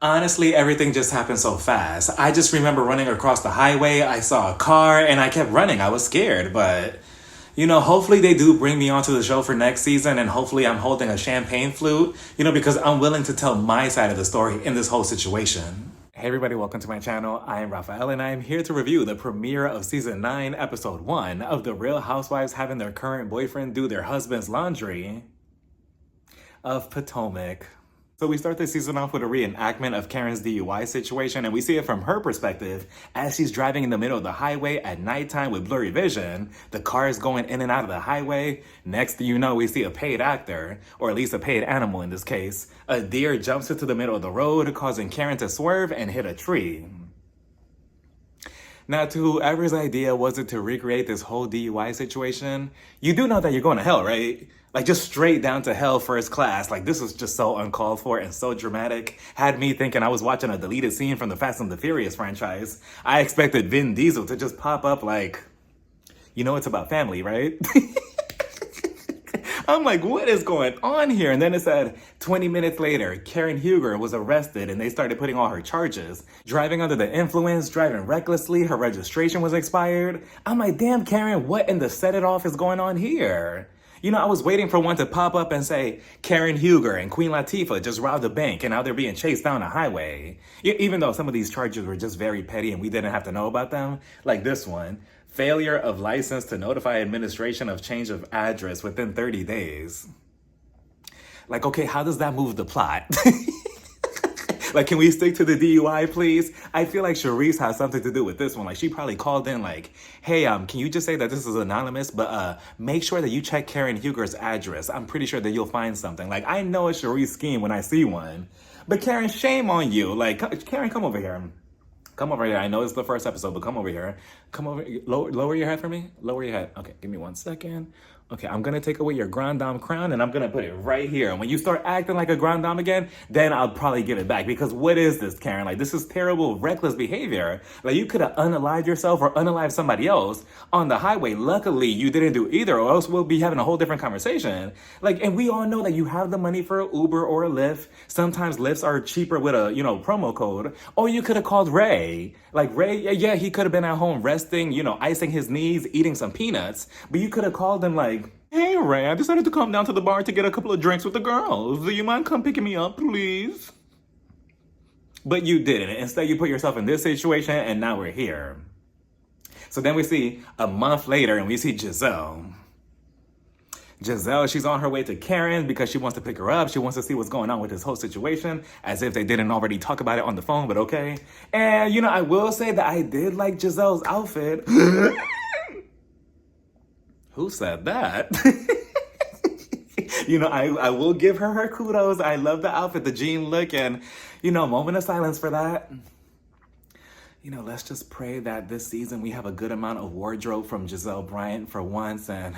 Honestly, everything just happened so fast. I just remember running across the highway. I saw a car and I kept running. I was scared, but hopefully they do bring me onto the show for next season and hopefully I'm holding a champagne flute, because I'm willing to tell my side of the story in this whole situation. Hey everybody, welcome to my channel. I am Raphael and I am here to review the premiere of season 9, episode 1 of The Real Housewives having their current boyfriend do their husband's laundry of Potomac. So we start this season off with a reenactment of Karen's DUI situation, and we see it from her perspective as she's driving in the middle of the highway at nighttime with blurry vision. The car is going in and out of the highway. Next thing you know, we see a paid actor, or at least a paid animal in this case. A deer jumps into the middle of the road, causing Karen to swerve and hit a tree. Now, to whoever's idea was it to recreate this whole DUI situation, you do know that you're going to hell, right? Like, just straight down to hell first class. Like, this was just so uncalled for and so dramatic. Had me thinking I was watching a deleted scene from the Fast and the Furious franchise. I expected Vin Diesel to just pop up like, it's about family, right? I'm like, what is going on here? And then it said 20 minutes later, Karen Huger was arrested and they started putting all her charges. Driving under the influence, driving recklessly, her registration was expired. I'm like, damn, Karen, what in the set it off is going on here? I was waiting for one to pop up and say, Karen Huger and Queen Latifah just robbed a bank and now they're being chased down a highway. Even though some of these charges were just very petty and we didn't have to know about them, like this one. Failure of license to notify administration of change of address within 30 days. Like, okay, how does that move the plot? Like, can we stick to the DUI, please? I feel like Charisse has something to do with this one. Like, she probably called in like, hey, can you just say that this is anonymous, but make sure that you check Karen Huger's address. I'm pretty sure that you'll find something. Like, I know a Charisse scheme when I see one. But Karen, shame on you. Like, Karen, come over here. Come over here. I know it's the first episode, but come over here. Come over. Lower your head for me. Lower your head. Okay, give me 1 second. Okay, I'm going to take away your Grand Dame crown and I'm going to put it right here. And when you start acting like a Grand Dame again, then I'll probably give it back. Because what is this, Karen? Like, this is terrible, reckless behavior. Like, you could have unalived yourself or unalived somebody else on the highway. Luckily, you didn't do either, or else we'll be having a whole different conversation. Like, and we all know that you have the money for an Uber or a Lyft. Sometimes Lyfts are cheaper with a, promo code. Or you could have called Ray. Like, Ray, yeah, he could have been at home resting, icing his knees, eating some peanuts. But you could have called him like, hey, Ray, I decided to come down to the bar to get a couple of drinks with the girls. Do you mind come picking me up, please? But you didn't. Instead, you put yourself in this situation, and now we're here. So then we see a month later, and we see Jazelle. Jazelle, she's on her way to Karen because she wants to pick her up. She wants to see what's going on with this whole situation, as if they didn't already talk about it on the phone, but okay. And, I will say that I did like Giselle's outfit. Who said that? I will give her kudos. I love the outfit, the jean look, and, moment of silence for that. Let's just pray that this season we have a good amount of wardrobe from Gizelle Bryant for once, and...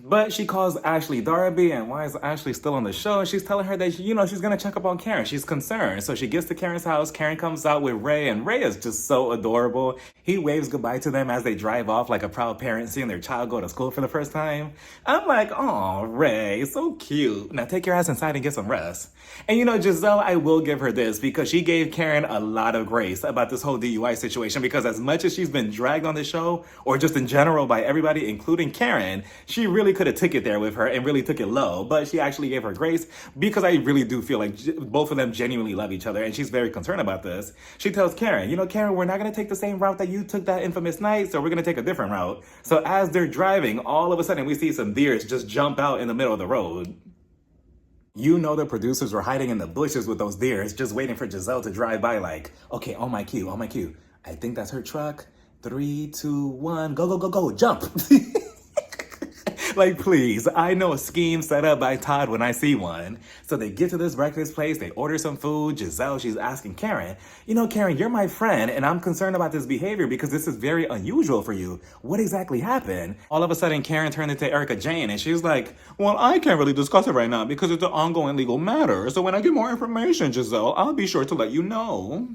But she calls Ashley Darby, and why is Ashley still on the show? And she's telling her that, she's going to check up on Karen. She's concerned. So she gets to Karen's house. Karen comes out with Ray, and Ray is just so adorable. He waves goodbye to them as they drive off like a proud parent seeing their child go to school for the first time. I'm like, oh, Ray, so cute. Now take your ass inside and get some rest. And Gizelle, I will give her this because she gave Karen a lot of grace about this whole DUI situation, because as much as she's been dragged on the show, or just in general by everybody, including Karen, she really could have took it there with her and really took it low, but she actually gave her grace because I really do feel like both of them genuinely love each other, and she's very concerned about this. She tells Karen, Karen, we're not going to take the same route that you took that infamous night, so we're going to take a different route. So as they're driving, all of a sudden we see some deers just jump out in the middle of the road. The producers were hiding in the bushes with those deers, just waiting for Gizelle to drive by like, okay, on my cue. I think that's her truck. 3, 2, 1, go, jump. Like, please, I know a scheme set up by Todd when I see one. So they get to this breakfast place, they order some food. Gizelle, she's asking Karen, Karen, you're my friend, and I'm concerned about this behavior because this is very unusual for you. What exactly happened? All of a sudden, Karen turned into Erica Jane, and she was like, well, I can't really discuss it right now because it's an ongoing legal matter. So when I get more information, Gizelle, I'll be sure to let you know.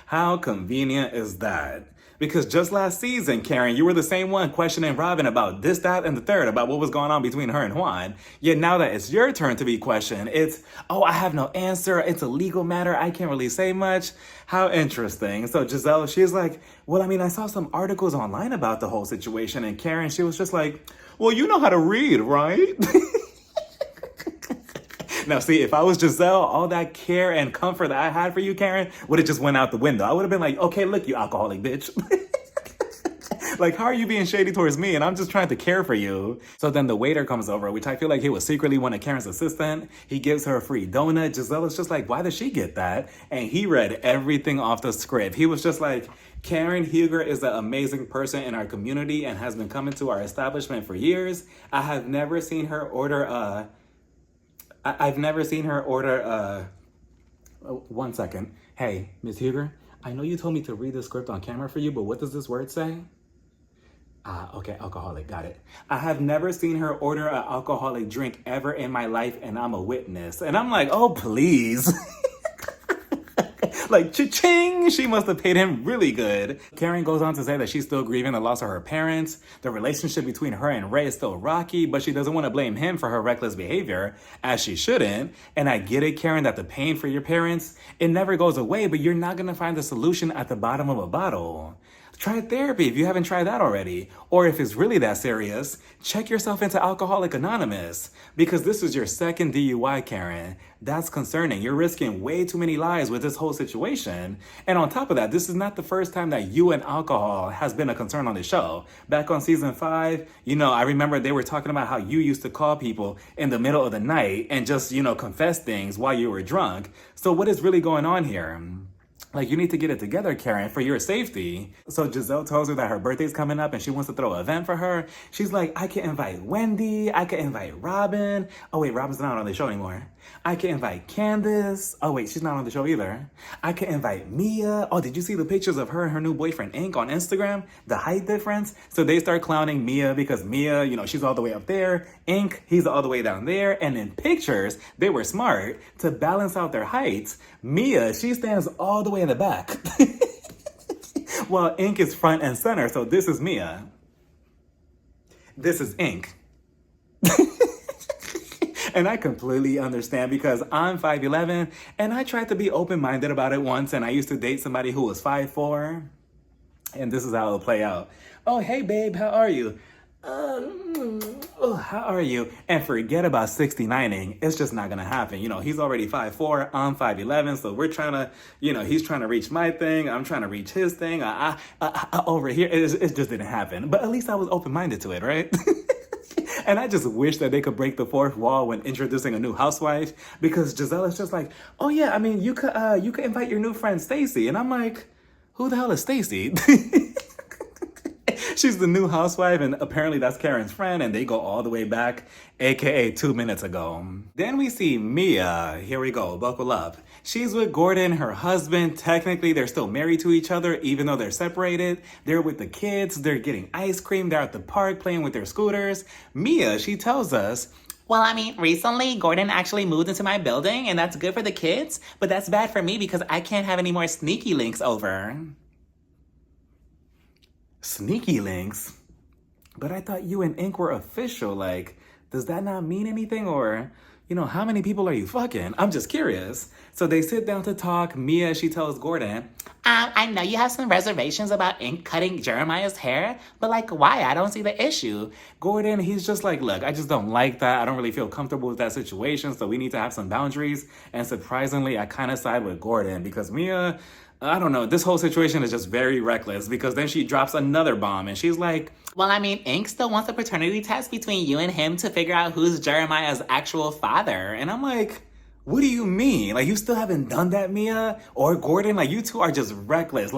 How convenient is that? Because just last season, Karen, you were the same one questioning Robin about this, that, and the third, about what was going on between her and Juan. Yet now that it's your turn to be questioned, it's, oh, I have no answer. It's a legal matter. I can't really say much. How interesting. So Jazelle, she's like, well, I mean, I saw some articles online about the whole situation. And Karen, she was just like, well, you know how to read, right? Now, see, if I was Jazelle, all that care and comfort that I had for you, Karen, would have just went out the window. I would have been like, okay, look, you alcoholic bitch. Like, how are you being shady towards me? And I'm just trying to care for you. So then the waiter comes over, which I feel like he was secretly one of Karen's assistant. He gives her a free donut. Jazelle is just like, why does she get that? And he read everything off the script. He was just like, Karen Huger is an amazing person in our community and has been coming to our establishment for years. I have never seen her order one second. Hey, Miss Huger, I know you told me to read the script on camera for you, but what does this word say? Okay, alcoholic, got it. I have never seen her order an alcoholic drink ever in my life, and I'm a witness. And I'm like, oh, please. Like, cha-ching! She must have paid him really good. Karen goes on to say that she's still grieving the loss of her parents. The relationship between her and Ray is still rocky, but she doesn't want to blame him for her reckless behavior, as she shouldn't. And I get it, Karen, that the pain for your parents, it never goes away, but you're not going to find the solution at the bottom of a bottle. Try therapy if you haven't tried that already. Or if it's really that serious, check yourself into Alcoholic Anonymous. Because this is your second DUI, Karen. That's concerning. You're risking way too many lives with this whole situation. And on top of that, this is not the first time that you and alcohol has been a concern on the show. Back on season 5, I remember they were talking about how you used to call people in the middle of the night and just, confess things while you were drunk. So what is really going on here? Like, you need to get it together, Karen, for your safety. So Jazelle tells her that her birthday's coming up and she wants to throw an event for her. She's like, I can invite Wendy. I can invite Robin. Oh, wait, Robin's not on the show anymore. I can invite Candace. Oh, wait, she's not on the show either. I can invite Mia. Oh, did you see the pictures of her and her new boyfriend, Ink, on Instagram? The height difference? So they start clowning Mia because Mia, she's all the way up there. Ink, he's all the way down there. And in pictures, they were smart to balance out their heights. Mia, she stands all the way in the back. While Ink is front and center. So this is Mia. This is Ink. And I completely understand because I'm 5'11", and I tried to be open-minded about it once, and I used to date somebody who was 5'4", and this is how it'll play out. Oh, hey, babe, how are you? How are you? And forget about 69ing. It's just not gonna happen. He's already 5'4", I'm 5'11", so we're trying to, he's trying to reach my thing, I'm trying to reach his thing. Over here, it just didn't happen. But at least I was open-minded to it, right? And I just wish that they could break the fourth wall when introducing a new housewife, because Jazelle is just like, oh yeah, I mean, you could invite your new friend Stacy. And I'm like, who the hell is Stacy? She's the new housewife, and apparently that's Karen's friend, and they go all the way back, aka 2 minutes ago. Then we see Mia. Here we go, buckle up. She's with Gordon, her husband. Technically, they're still married to each other, even though they're separated. They're with the kids, they're getting ice cream, they're at the park playing with their scooters. Mia, she tells us, well, I mean, recently, Gordon actually moved into my building, and that's good for the kids, but that's bad for me because I can't have any more sneaky links over. Sneaky links? But I thought you and Ink were official. Like, does that not mean anything? Or, how many people are you fucking? I'm just curious. So they sit down to talk. Mia, she tells Gordon, I know you have some reservations about Ink cutting Jeremiah's hair, but why? I don't see the issue. Gordon, he's just like, look, I just don't like that. I don't really feel comfortable with that situation, so we need to have some boundaries. And surprisingly, I kind of side with Gordon because Mia, I don't know, this whole situation is just very reckless because then she drops another bomb and she's like, well, I mean, Ink still wants a paternity test between you and him to figure out who's Jeremiah's actual father. And I'm like, what do you mean? You still haven't done that, Mia? Or Gordon? You two are just reckless.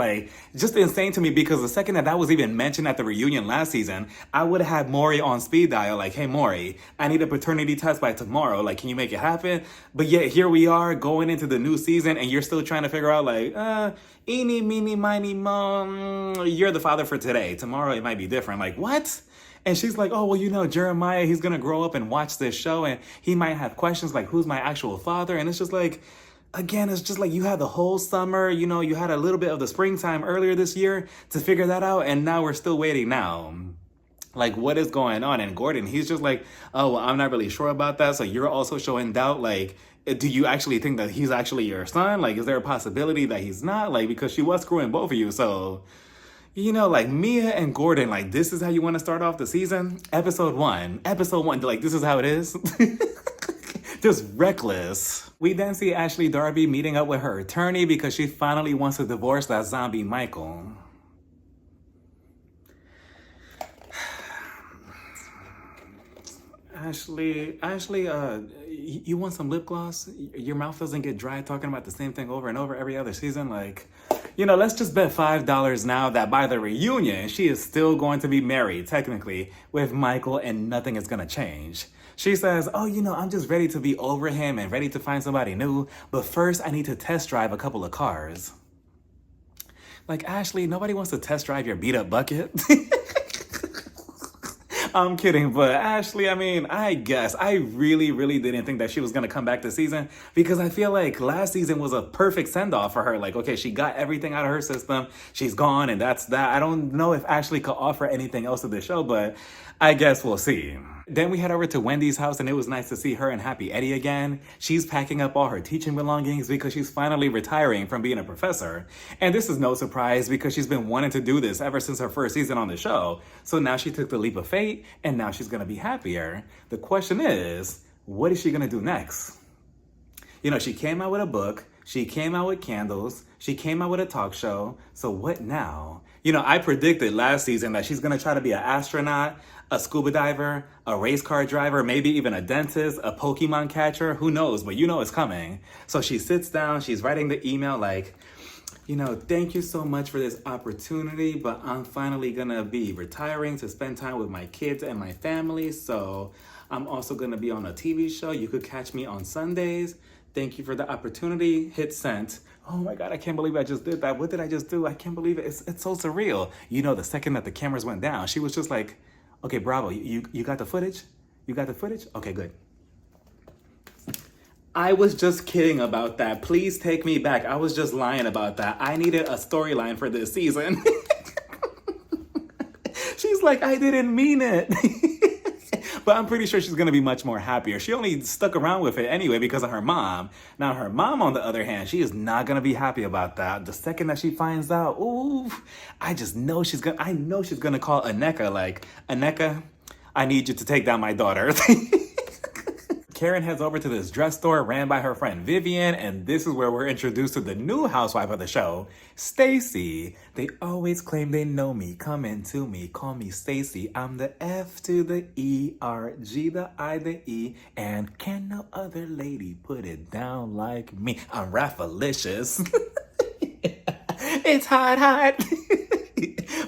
Just insane to me because the second that was even mentioned at the reunion last season, I would have had Maury on speed dial. Hey, Maury, I need a paternity test by tomorrow. Can you make it happen? But yet here we are going into the new season and you're still trying to figure out eeny, meeny, miny, mom, you're the father for today. Tomorrow it might be different. What? And she's like, oh, well, Jeremiah, he's going to grow up and watch this show and he might have questions like, who's my actual father? And it's just like, again, it's just like you had the whole summer, you had a little bit of the springtime earlier this year to figure that out, and now we're still waiting now. Like, what is going on? And Gordon, he's just like, oh, well, I'm not really sure about that. So you're also showing doubt. Like, do you actually think that he's actually your son? Like, is there a possibility that he's not? Like, because she was screwing both of you. So, like Mia and Gordon, like, this is how you want to start off the season? Episode one, like, this is how it is. Just reckless. We then see Ashley Darby meeting up with her attorney because she finally wants to divorce that zombie Michael. Ashley, you want some lip gloss? Your mouth doesn't get dry talking about the same thing over and over every other season? Like, let's just bet $5 now that by the reunion, she is still going to be married, technically, with Michael, and nothing is going to change. She says, oh, I'm just ready to be over him and ready to find somebody new, but first I need to test drive a couple of cars. Like, Ashley, nobody wants to test drive your beat up bucket. I'm kidding, but Ashley, I guess I really, really didn't think that she was going to come back this season, because I feel like last season was a perfect send-off for her. Like, okay, she got everything out of her system. She's gone, and that's that. I don't know if Ashley could offer anything else to the show, but I guess we'll see. Then we head over to Wendy's house, and it was nice to see her and Happy Eddie again. She's packing up all her teaching belongings because she's finally retiring from being a professor. And this is no surprise because she's been wanting to do this ever since her first season on the show. So now she took the leap of faith, and now she's gonna be happier. The question is, what is she gonna do next? She came out with a book, she came out with candles, she came out with a talk show. So what now? I predicted last season that she's gonna try to be an astronaut, a scuba diver, a race car driver, maybe even a dentist, a Pokemon catcher, who knows, but it's coming. So she sits down, she's writing the email like, thank you so much for this opportunity, but I'm finally gonna be retiring to spend time with my kids and my family. So I'm also gonna be on a TV show. You could catch me on Sundays. Thank you for the opportunity. Hit send. Oh my God, I can't believe I just did that. What did I just do? I can't believe it. It's so surreal. The second that the cameras went down, she was just like, okay, bravo, you got the footage? You got the footage? Okay, good. I was just kidding about that. Please take me back. I was just lying about that. I needed a storyline for this season. She's like, I didn't mean it. But I'm pretty sure she's going to be much more happier. She only stuck around with it anyway because of her mom. Now, her mom, on the other hand, she is not going to be happy about that. The second that she finds out, ooh, I know she's going to call Aneka like, Aneka, I need you to take down my daughter. Karen heads over to this dress store ran by her friend Vivian, and this is where we're introduced to the new housewife of the show, Stacy. They always claim they know me. Come into me, call me Stacy. I'm the F to the E, R, G the I, the E, and can no other lady put it down like me. I'm Raffalicious. It's hot.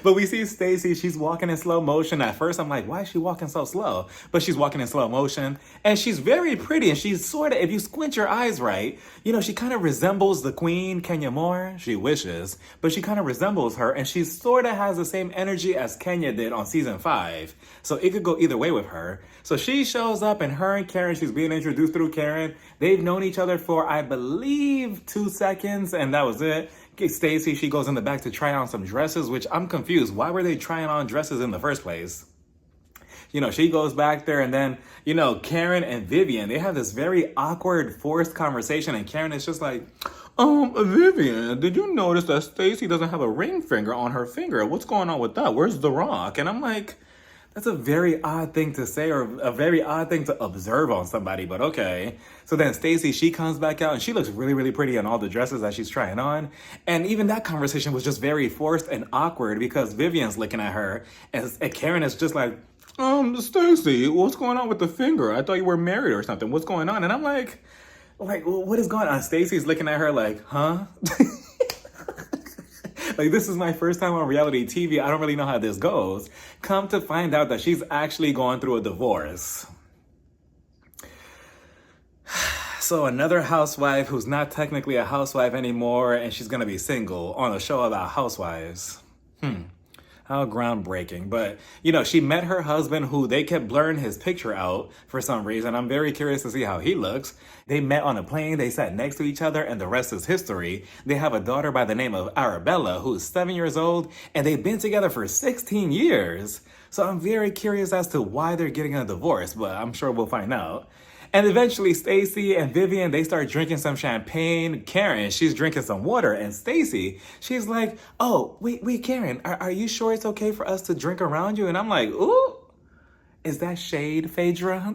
But we see Stacy, she's walking in slow motion. At first, I'm like, why is she walking so slow? But she's walking in slow motion. And she's very pretty. And she's sort of, if you squint your eyes right, she kind of resembles the queen, Kenya Moore. She wishes. But she kind of resembles her. And she sort of has the same energy as Kenya did on season 5. So it could go either way with her. So she shows up, and her and Karen, she's being introduced through Karen. They've known each other for, I believe, 2 seconds. And that was it. Stacy, she goes in the back to try on some dresses, which I'm confused. Why were they trying on dresses in the first place? She goes back there, and then, Karen and Vivian, they have this very awkward, forced conversation, and Karen is just like, Vivian, did you notice that Stacy doesn't have a ring finger on her finger? What's going on with that? Where's the rock? And I'm like, that's a very odd thing to say, or a very odd thing to observe on somebody, but okay. So then Stacy, she comes back out, and she looks really, really pretty in all the dresses that she's trying on. And even that conversation was just very forced and awkward because Vivian's looking at her, and Karen is just like, Stacy, what's going on with the finger? I thought you were married or something. What's going on? And I'm like, what is going on? Stacy's looking at her like, huh? Like, this is my first time on reality TV. I don't really know how this goes. Come to find out that she's actually going through a divorce. So another housewife who's not technically a housewife anymore, and she's going to be single on a show about housewives. How groundbreaking. But, she met her husband who they kept blurring his picture out for some reason. I'm very curious to see how he looks. They met on a plane, they sat next to each other, and the rest is history. They have a daughter by the name of Arabella, who's 7 years old, and they've been together for 16 years. So I'm very curious as to why they're getting a divorce, but I'm sure we'll find out. And eventually, Stacy and Vivian, they start drinking some champagne. Karen, she's drinking some water. And Stacy, she's like, oh, wait, Karen, are you sure it's okay for us to drink around you? And I'm like, ooh, is that shade, Phaedra?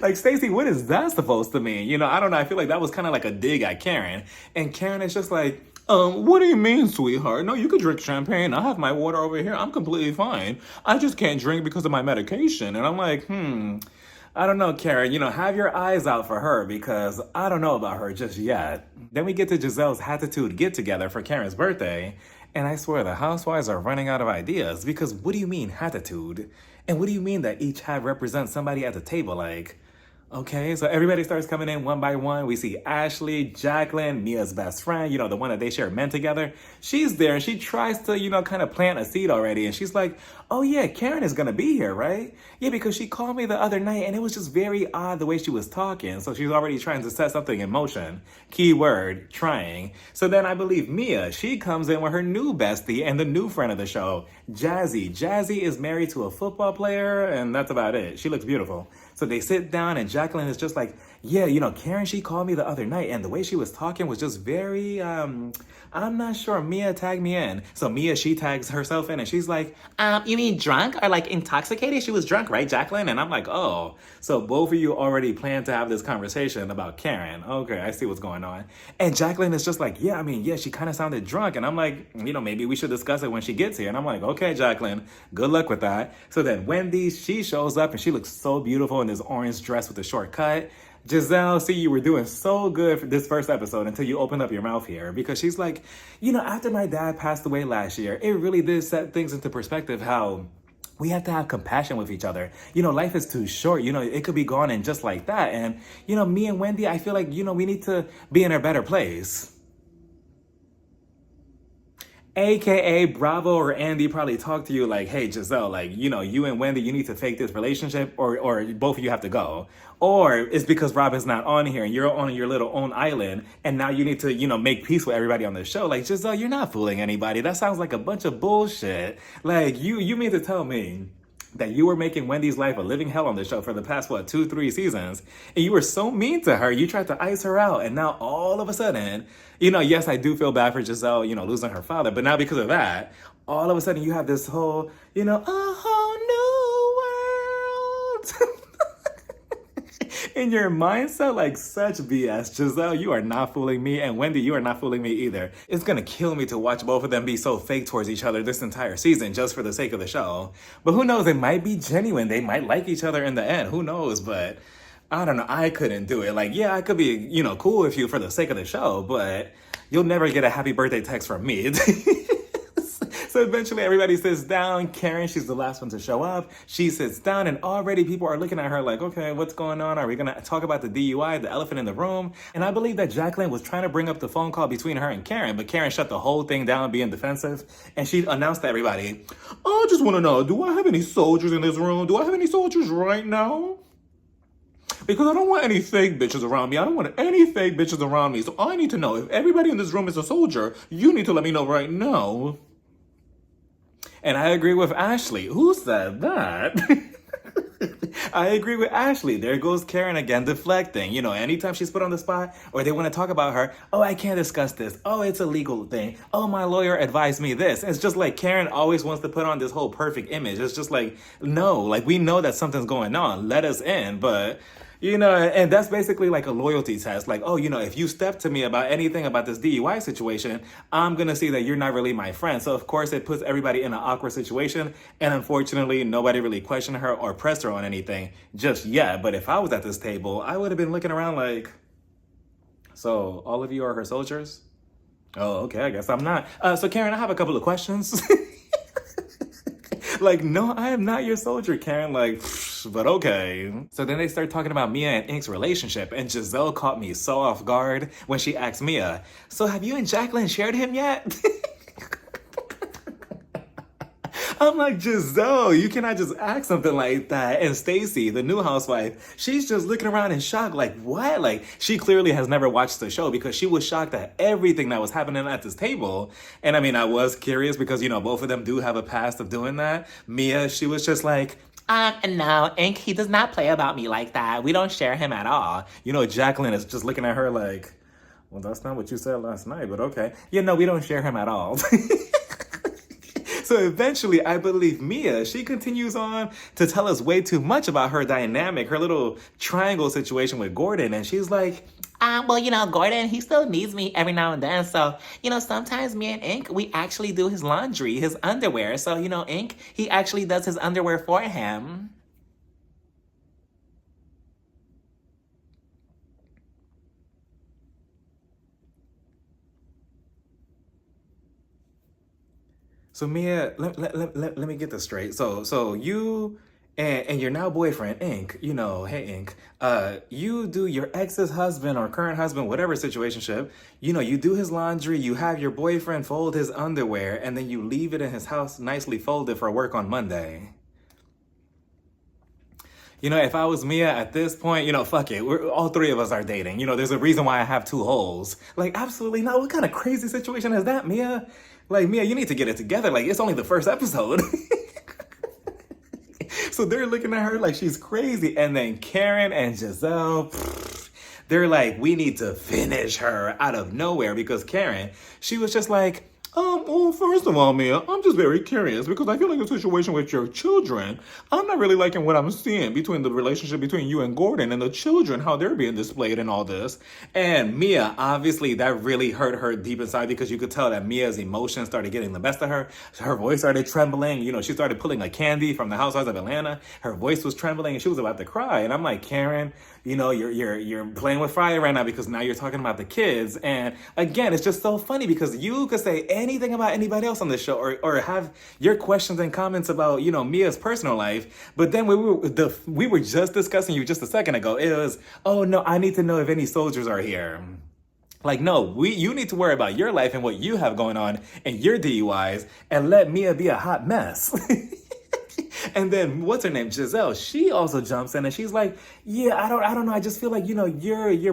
Like, Stacy, what is that supposed to mean? I don't know. I feel like that was kind of like a dig at Karen. And Karen is just like, what do you mean, sweetheart? No, you could drink champagne. I have my water over here. I'm completely fine. I just can't drink because of my medication. And I'm like, I don't know, Karen, have your eyes out for her because I don't know about her just yet. Then we get to Jazelle's Hattitude get-together for Karen's birthday. And I swear the housewives are running out of ideas because what do you mean Hattitude? And what do you mean that each hat represents somebody at the table? Like, okay, so everybody starts coming in one by one. We see Ashley, Jacqueline, Mia's best friend, the one that they share men together. She's there and she tries to, kind of plant a seed already. And she's like, oh yeah, Karen is going to be here, right? Yeah, because she called me the other night and it was just very odd the way she was talking. So she's already trying to set something in motion. Keyword, trying. So then I believe Mia, she comes in with her new bestie and the new friend of the show, Jazzy. Jazzy is married to a football player and that's about it. She looks beautiful. So they sit down and Jacqueline is just like, yeah, Karen, she called me the other night and the way she was talking was just very, I'm not sure. Mia tagged me in. So Mia, she tags herself in and she's like, you mean drunk or like intoxicated? She was drunk, right, Jacqueline? And I'm like, oh, so both of you already planned to have this conversation about Karen. Okay, I see what's going on. And Jacqueline is just like, yeah, she kind of sounded drunk. And I'm like, maybe we should discuss it when she gets here. And I'm like, okay, Jacqueline, good luck with that. So then Wendy, she shows up and she looks so beautiful in this orange dress with a short cut. Jazelle, see, you were doing so good for this first episode until you opened up your mouth here because she's like, after my dad passed away last year, it really did set things into perspective how we have to have compassion with each other. Life is too short. It could be gone and just like that. And, me and Wendy, I feel like, we need to be in a better place. AKA Bravo or Andy probably talked to you like, hey, Jazelle, like, you and Wendy, you need to fake this relationship or both of you have to go. Or it's because Robin's not on here and you're on your little own island and now you need to, make peace with everybody on the show. Like, Jazelle, you're not fooling anybody. That sounds like a bunch of bullshit. Like, you mean to tell me that you were making Wendy's life a living hell on the show for the past, 2-3 seasons. And you were so mean to her. You tried to ice her out. And now all of a sudden, yes, I do feel bad for Jazelle, losing her father. But now because of that, all of a sudden you have this whole, a whole new world. In your mindset, like such BS. Jazelle, you are not fooling me. And Wendy, you are not fooling me either. It's gonna kill me to watch both of them be so fake towards each other this entire season just for the sake of the show. But who knows? It might be genuine. They might like each other in the end. Who knows? But I don't know. I couldn't do it. Like, yeah, I could be, cool with you for the sake of the show, but you'll never get a happy birthday text from me. So eventually everybody sits down. Karen, she's the last one to show up. She sits down and already people are looking at her like, okay, what's going on? Are we going to talk about the DUI, the elephant in the room? And I believe that Jacqueline was trying to bring up the phone call between her and Karen, but Karen shut the whole thing down being defensive. And she announced to everybody, I just want to know, do I have any soldiers in this room? Do I have any soldiers right now? Because I don't want any fake bitches around me. I don't want any fake bitches around me. So I need to know if everybody in this room is a soldier, you need to let me know right now. And I agree with Ashley. Who said that? I agree with Ashley. There goes Karen again, deflecting. Anytime she's put on the spot or they want to talk about her, oh, I can't discuss this. Oh, it's a legal thing. Oh, my lawyer advised me this. It's just like Karen always wants to put on this whole perfect image. It's just like, no, like we know that something's going on. Let us in. But and that's basically like a loyalty test. Like, oh, if you step to me about anything about this DUI situation, I'm going to see that you're not really my friend. So, of course, it puts everybody in an awkward situation. And unfortunately, nobody really questioned her or pressed her on anything just yet. But if I was at this table, I would have been looking around like, so all of you are her soldiers? Oh, okay, I guess I'm not. So, Karen, I have a couple of questions. Like, no, I am not your soldier, Karen. Like, but okay. So then they start talking about Mia and Ink's relationship, and Jazelle caught me so off guard when she asked Mia, so have you and Jacqueline shared him yet? I'm like, Jazelle, you cannot just act something like that. And Stacy, the new housewife, she's just looking around in shock, like, what? Like, she clearly has never watched the show because she was shocked at everything that was happening at this table. And I mean, I was curious because, both of them do have a past of doing that. Mia, she was just like, no, Ink, he does not play about me like that. We don't share him at all. Jacqueline is just looking at her like, well, that's not what you said last night, but okay. No, we don't share him at all. So eventually, I believe Mia, she continues on to tell us way too much about her dynamic, her little triangle situation with Gordon. And she's like, well, Gordon, he still needs me every now and then. So, sometimes me and Ink, we actually do his laundry, his underwear. So, Ink, he actually does his underwear for him. So Mia, let me get this straight. So you and your now boyfriend, Ink, hey Ink, you do your ex's husband or current husband, whatever situationship, you do his laundry, you have your boyfriend fold his underwear, and then you leave it in his house nicely folded for work on Monday. If I was Mia at this point, fuck it. All three of us are dating. There's a reason why I have two holes. Like, absolutely not. What kind of crazy situation is that, Mia? Like, Mia, you need to get it together. Like, it's only the first episode. So they're looking at her like she's crazy. And then Karen and Jazelle, they're like, we need to finish her out of nowhere because Karen, she was just like, well, first of all, Mia, I'm just very curious because I feel like the situation with your children, I'm not really liking what I'm seeing between the relationship between you and Gordon and the children, how they're being displayed and all this. And Mia, obviously, that really hurt her deep inside because you could tell that Mia's emotions started getting the best of her. Her voice started trembling. She started pulling like Candy from the Housewives of Atlanta. Her voice was trembling and she was about to cry. And I'm like, Karen, you're playing with fire right now because now you're talking about the kids. And again, it's just so funny because you could say anything about anybody else on the show or have your questions and comments about, Mia's personal life. But then we were just discussing you just a second ago. It was, oh no, I need to know if any soldiers are here. Like, no, you need to worry about your life and what you have going on and your DUIs and let Mia be a hot mess. And then what's her name? Jazelle. She also jumps in and she's like, yeah, I don't know. I just feel like, you're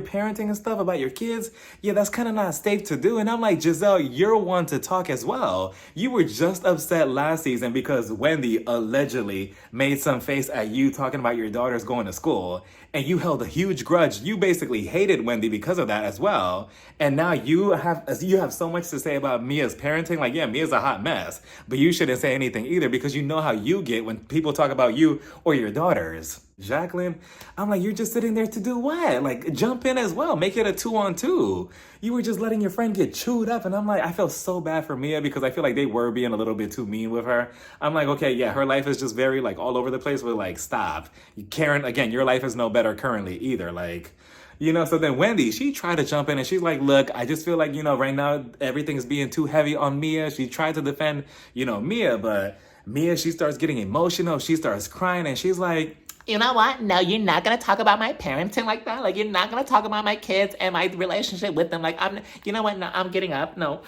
parenting and stuff about your kids. Yeah, that's kind of not safe to do. And I'm like, Jazelle, you're one to talk as well. You were just upset last season because Wendy allegedly made some face at you talking about your daughters going to school. And you held a huge grudge. You basically hated Wendy because of that as well. And now you have so much to say about Mia's parenting. Like, yeah, Mia's a hot mess. But you shouldn't say anything either because you know how you get when people talk about you or your daughters. Jacqueline, I'm like, you're just sitting there to do what? Like, jump in as well. Make it a 2-on-2. You were just letting your friend get chewed up. And I'm like, I feel so bad for Mia because I feel like they were being a little bit too mean with her. I'm like, okay, yeah, her life is just very like all over the place. But like, stop. Karen, again, your life is no better currently either. Like, so then Wendy, she tried to jump in and she's like, look, I just feel like, right now everything's being too heavy on Mia. She tried to defend, Mia, but Mia, she starts getting emotional. She starts crying and she's like, you know what? No, you're not going to talk about my parenting like that. Like, you're not going to talk about my kids and my relationship with them. Like, you know what? No, I'm getting up. No.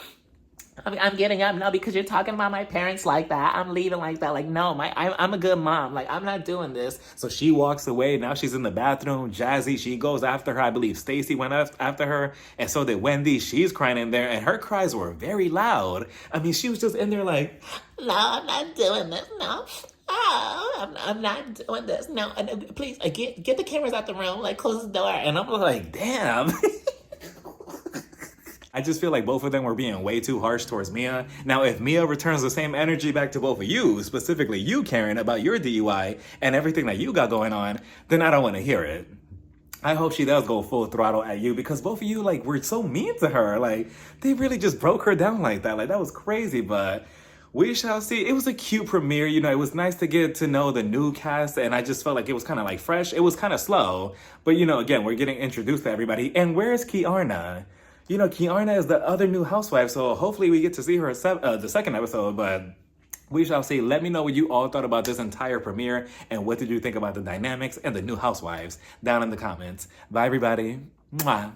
I'm getting up. No, because you're talking about my parents like that. I'm leaving like that. Like, no, I'm a good mom. Like, I'm not doing this. So she walks away. Now she's in the bathroom. Jazzy, she goes after her. I believe Stacy went after her. And so did Wendy. She's crying in there. And her cries were very loud. I mean, she was just in there like, no, I'm not doing this. No. Oh, I'm not doing this. No, please, get the cameras out the room. Like, close the door. And I'm like, damn. I just feel like both of them were being way too harsh towards Mia. Now, if Mia returns the same energy back to both of you, specifically you, Karen, about your DUI and everything that you got going on, then I don't want to hear it. I hope she does go full throttle at you because both of you, like, were so mean to her. Like, they really just broke her down like that. Like, that was crazy, but we shall see. It was a cute premiere. It was nice to get to know the new cast, and I just felt like it was kind of like fresh. It was kind of slow, but again, we're getting introduced to everybody. And where's Kiarna? Kiarna is the other new housewife, so hopefully we get to see her the second episode, but we shall see. Let me know what you all thought about this entire premiere, and what did you think about the dynamics and the new housewives down in the comments. Bye, everybody. Mwah.